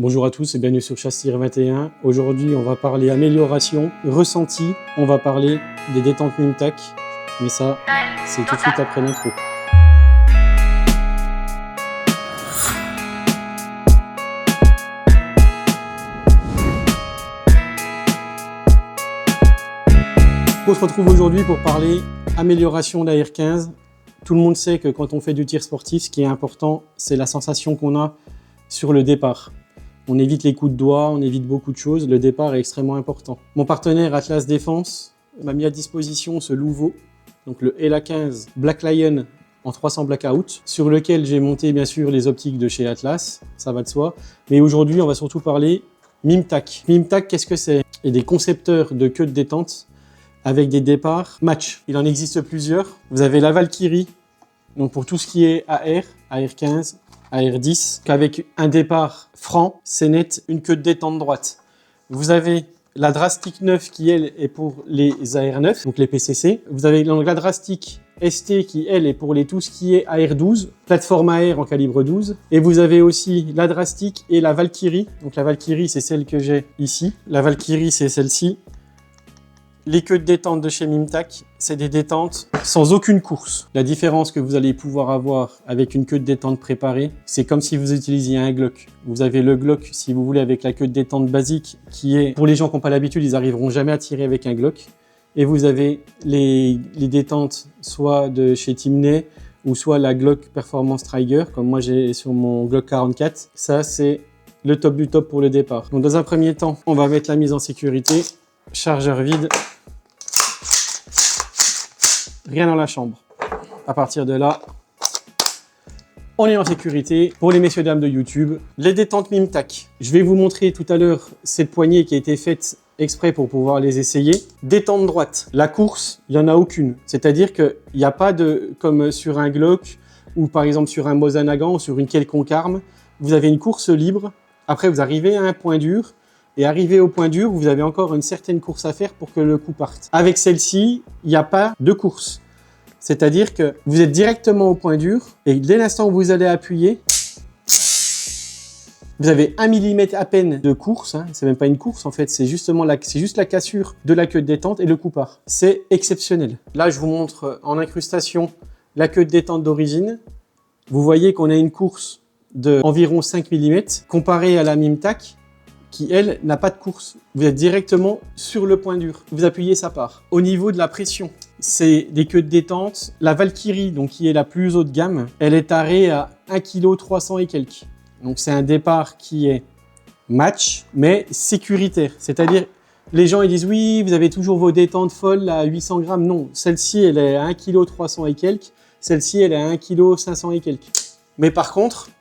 Bonjour à tous et bienvenue sur Chasse-Tir 21. Aujourd'hui, on va parler amélioration, ressenti, on va parler des détentes Mimtac, mais ça, c'est tout de suite après l'intro. On se retrouve aujourd'hui pour parler amélioration d'AR 15. Tout le monde sait que quand on fait du tir sportif, ce qui est important, c'est la sensation qu'on a sur le départ. On évite les coups de doigt, on évite beaucoup de choses. Le départ est extrêmement important. Mon partenaire Atlas Défense m'a mis à disposition ce Louvo, donc le ELA 15 Black Lion en 300 blackout, sur lequel j'ai monté bien sûr les optiques de chez Atlas, ça va de soi. Mais aujourd'hui, on va surtout parler Mimtac. Mimtac, qu'est-ce que c'est? Et des concepteurs de queue de détente avec des départs match. Il en existe plusieurs. Vous avez la Valkyrie, donc pour tout ce qui est AR, AR 15, AR 10, qu'avec un départ franc, c'est net, une queue de détente droite. Vous avez la Drastic 9 qui, elle, est pour les AR 9, donc les PCC. Vous avez donc la Drastic ST qui, elle, est pour tout ce qui est AR 12, plateforme AR en calibre 12. Et vous avez aussi la Drastic et la Valkyrie. Donc la Valkyrie, c'est celle que j'ai ici. La Valkyrie, c'est celle-ci. Les queues de détente de chez Mimtac, c'est des détentes sans aucune course. La différence que vous allez pouvoir avoir avec une queue de détente préparée, c'est comme si vous utilisiez un Glock. Vous avez le Glock, si vous voulez, avec la queue de détente basique, qui est, pour les gens qui n'ont pas l'habitude, ils n'arriveront jamais à tirer avec un Glock. Et vous avez les détentes soit de chez Timney, ou soit la Glock Performance Trigger, comme moi j'ai sur mon Glock 44. Ça, c'est le top du top pour le départ. Donc dans un premier temps, on va mettre la mise en sécurité. Chargeur vide. Rien dans la chambre. À partir de là, on est en sécurité. Pour les messieurs dames de YouTube, les détentes Mimtac. Je vais vous montrer tout à l'heure cette poignée qui a été faite exprès pour pouvoir les essayer. Détente droite. La course, il n'y en a aucune. C'est-à-dire qu'il n'y a pas de, comme sur un Glock ou par exemple sur un Mosin Nagant ou sur une quelconque arme, vous avez une course libre. Après, vous arrivez à un point dur. Et arrivé au point dur, vous avez encore une certaine course à faire pour que le coup parte. Avec celle-ci, il n'y a pas de course. C'est-à-dire que vous êtes directement au point dur et dès l'instant où vous allez appuyer, vous avez 1 mm à peine de course. Hein. C'est même pas une course en fait, c'est juste la cassure de la queue de détente et le coup part. C'est exceptionnel. Là, je vous montre en incrustation la queue de détente d'origine. Vous voyez qu'on a une course d'environ 5 mm comparée à la Mimtac, qui, elle, n'a pas de course. Vous êtes directement sur le point dur. Vous appuyez, ça part. Au niveau de la pression, c'est des queues de détente. La Valkyrie, donc, qui est la plus haut de gamme, elle est tarée à 1,3 kg et quelques. Donc, c'est un départ qui est match, mais sécuritaire. C'est-à-dire, les gens, ils disent, oui, vous avez toujours vos détentes folles à 800 grammes. Non, celle-ci, elle est à 1,3 kg et quelques. Celle-ci, elle est à 1,5 kg et quelques. Mais par contre,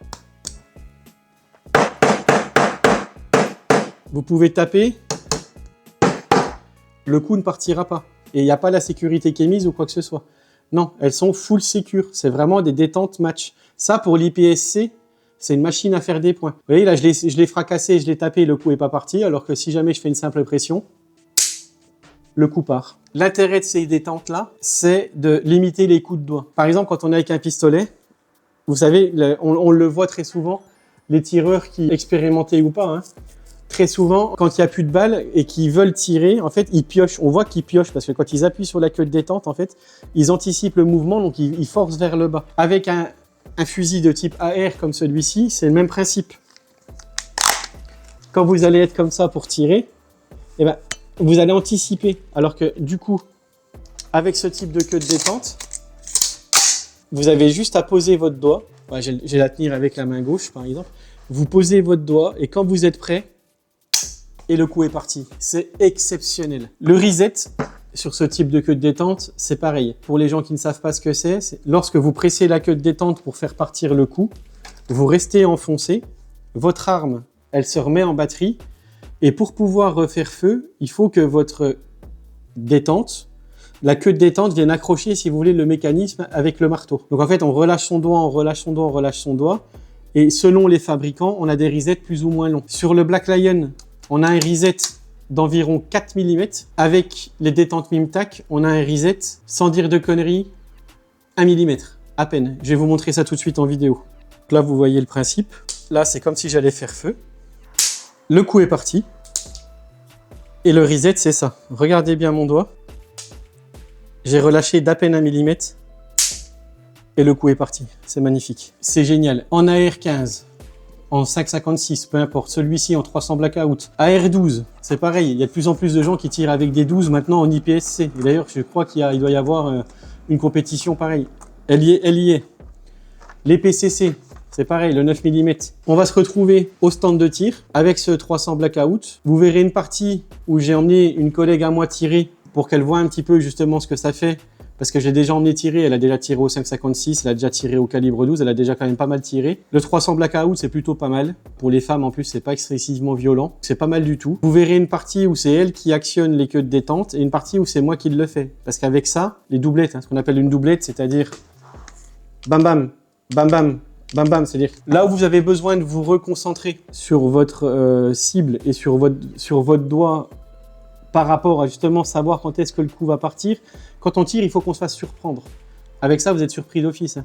vous pouvez taper, le coup ne partira pas. Et il n'y a pas la sécurité qui est mise ou quoi que ce soit. Non, elles sont full secure. C'est vraiment des détentes match. Ça, pour l'IPSC, c'est une machine à faire des points. Vous voyez, là, je l'ai fracassé, je l'ai tapé, le coup n'est pas parti. Alors que si jamais je fais une simple pression, le coup part. L'intérêt de ces détentes-là, c'est de limiter les coups de doigt. Par exemple, quand on est avec un pistolet, vous savez, on le voit très souvent, les tireurs qui expérimentés ou pas, hein, très souvent, quand il n'y a plus de balles et qu'ils veulent tirer, en fait, ils piochent. On voit qu'ils piochent parce que quand ils appuient sur la queue de détente, en fait, ils anticipent le mouvement, donc ils forcent vers le bas. Avec un fusil de type AR comme celui-ci, c'est le même principe. Quand vous allez être comme ça pour tirer, eh ben, vous allez anticiper. Alors que du coup, avec ce type de queue de détente, vous avez juste à poser votre doigt. Ouais, je vais la tenir avec la main gauche, par exemple. Vous posez votre doigt et quand vous êtes prêt, et le coup est parti. C'est exceptionnel. Le reset, sur ce type de queue de détente, c'est pareil. Pour les gens qui ne savent pas ce que c'est, lorsque vous pressez la queue de détente pour faire partir le coup, vous restez enfoncé, votre arme, elle se remet en batterie, et pour pouvoir refaire feu, il faut que votre détente, la queue de détente vienne accrocher, si vous voulez, le mécanisme avec le marteau. Donc en fait, on relâche son doigt, on relâche son doigt, on relâche son doigt, et selon les fabricants, on a des resets plus ou moins longs. Sur le Black Lion, on a un reset d'environ 4 mm. Avec les détentes Mimtac, on a un reset, sans dire de conneries, 1 mm, à peine. Je vais vous montrer ça tout de suite en vidéo. Là, vous voyez le principe. Là, c'est comme si j'allais faire feu. Le coup est parti. Et le reset, c'est ça. Regardez bien mon doigt. J'ai relâché d'à peine 1 mm. Et le coup est parti. C'est magnifique. C'est génial. En AR15, en 5,56, peu importe. Celui-ci en 300 blackout. AR12, c'est pareil. Il y a de plus en plus de gens qui tirent avec des 12 maintenant en IPSC. Et d'ailleurs, je crois qu'il doit y avoir une compétition pareille. Elle y est. Les PCC, c'est pareil, le 9 mm. On va se retrouver au stand de tir avec ce 300 blackout. Vous verrez une partie où j'ai emmené une collègue à moi tirer pour qu'elle voit un petit peu justement ce que ça fait. Parce que j'ai déjà emmené tirer, elle a déjà tiré au 5,56, elle a déjà tiré au calibre 12, elle a déjà quand même pas mal tiré. Le 300 blackout, c'est plutôt pas mal. Pour les femmes, en plus, c'est pas excessivement violent. C'est pas mal du tout. Vous verrez une partie où c'est elle qui actionne les queues de détente et une partie où c'est moi qui le fais. Parce qu'avec ça, les doublettes, ce qu'on appelle une doublette, c'est-à-dire bam bam, bam bam, bam bam, c'est-à-dire là où vous avez besoin de vous reconcentrer sur votre cible et sur votre doigt par rapport à justement savoir quand est-ce que le coup va partir. Quand on tire, il faut qu'on se fasse surprendre. Avec ça, vous êtes surpris d'office.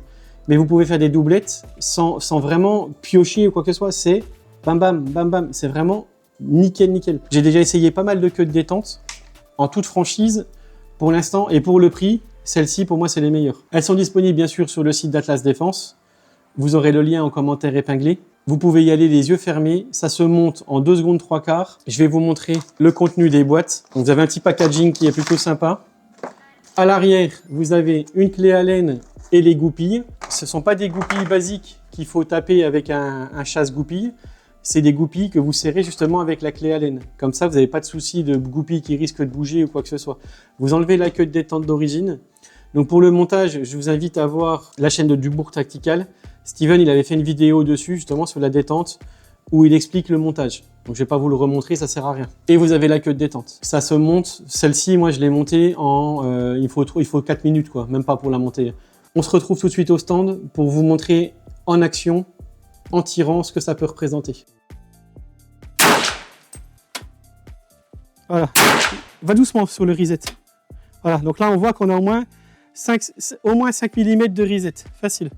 Mais vous pouvez faire des doublettes sans vraiment piocher ou quoi que ce soit. C'est bam bam, bam bam. C'est vraiment nickel, nickel. J'ai déjà essayé pas mal de queues de détente en toute franchise pour l'instant et pour le prix. Celles-ci, pour moi, c'est les meilleures. Elles sont disponibles, bien sûr, sur le site d'Atlas Défense. Vous aurez le lien en commentaire épinglé. Vous pouvez y aller les yeux fermés. Ça se monte en 2 secondes 3/4. Je vais vous montrer le contenu des boîtes. Donc, vous avez un petit packaging qui est plutôt sympa. À l'arrière, vous avez une clé Allen et les goupilles. Ce ne sont pas des goupilles basiques qu'il faut taper avec un chasse-goupille. C'est des goupilles que vous serrez justement avec la clé Allen. Comme ça, vous n'avez pas de souci de goupilles qui risquent de bouger ou quoi que ce soit. Vous enlevez la queue de détente d'origine. Donc pour le montage, je vous invite à voir la chaîne de Dubourg Tactical. Steven, il avait fait une vidéo dessus justement sur la détente où il explique le montage. Donc je vais pas vous le remontrer, ça sert à rien. Et vous avez la queue de détente. Ça se monte. Celle-ci, moi je l'ai montée en... il faut 4 minutes quoi, même pas pour la monter. On se retrouve tout de suite au stand pour vous montrer en action, en tirant, ce que ça peut représenter. Voilà. Va doucement sur le reset. Voilà, donc là on voit qu'on a au moins 5 mm de reset. Facile.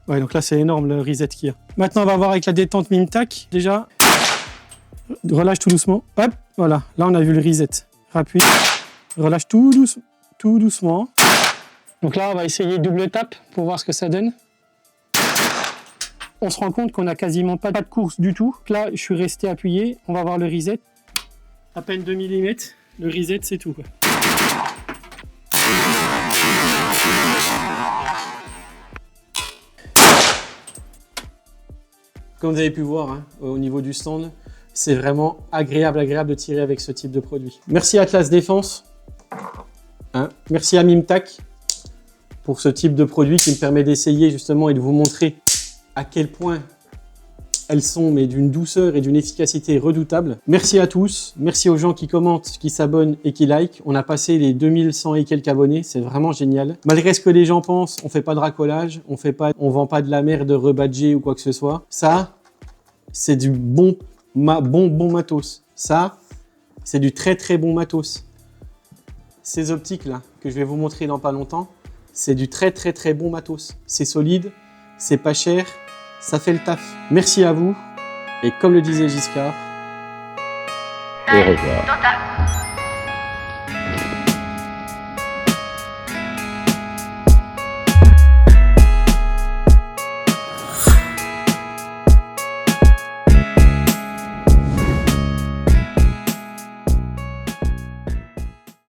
Ouais, donc là c'est énorme le reset qu'il y a. Maintenant on va voir avec la détente Mimtac. Déjà, relâche tout doucement. Hop, voilà. Là on a vu le reset. Rappuie. Relâche tout doucement. Donc là on va essayer double tape pour voir ce que ça donne. On se rend compte qu'on n'a quasiment pas de course du tout. Là je suis resté appuyé. On va voir le reset. À peine 2 mm. Le reset c'est tout quoi. Comme vous avez pu voir hein, au niveau du stand, c'est vraiment agréable de tirer avec ce type de produit. Merci Atlas Défense, hein. Merci à Mimtac pour ce type de produit qui me permet d'essayer justement et de vous montrer à quel point elles sont mais d'une douceur et d'une efficacité redoutable. Merci à tous, merci aux gens qui commentent, qui s'abonnent et qui like. On a passé les 2100 et quelques abonnés, c'est vraiment génial. Malgré ce que les gens pensent, on fait pas de racolage, on vend pas de la merde rebadgée ou quoi que ce soit. Ça, c'est du bon matos. Ça, c'est du très bon matos. Ces optiques là que je vais vous montrer dans pas longtemps, c'est du très bon matos. C'est solide, c'est pas cher. Ça fait le taf. Merci à vous. Et comme le disait Giscard, au revoir.